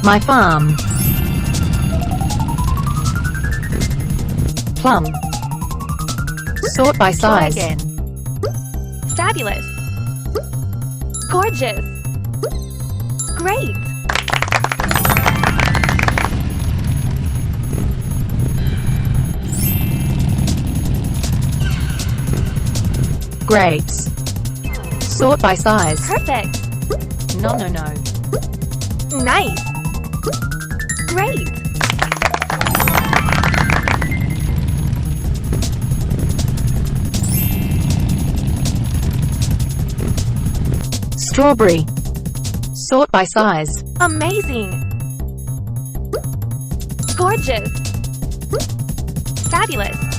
My farm. Plum. Sort by Try size. again. Fabulous. Gorgeous. Great. Grapes. Sort by size. Perfect. No, no, no. Nice. Great. Strawberry. Sort by size. Amazing. Gorgeous. Fabulous.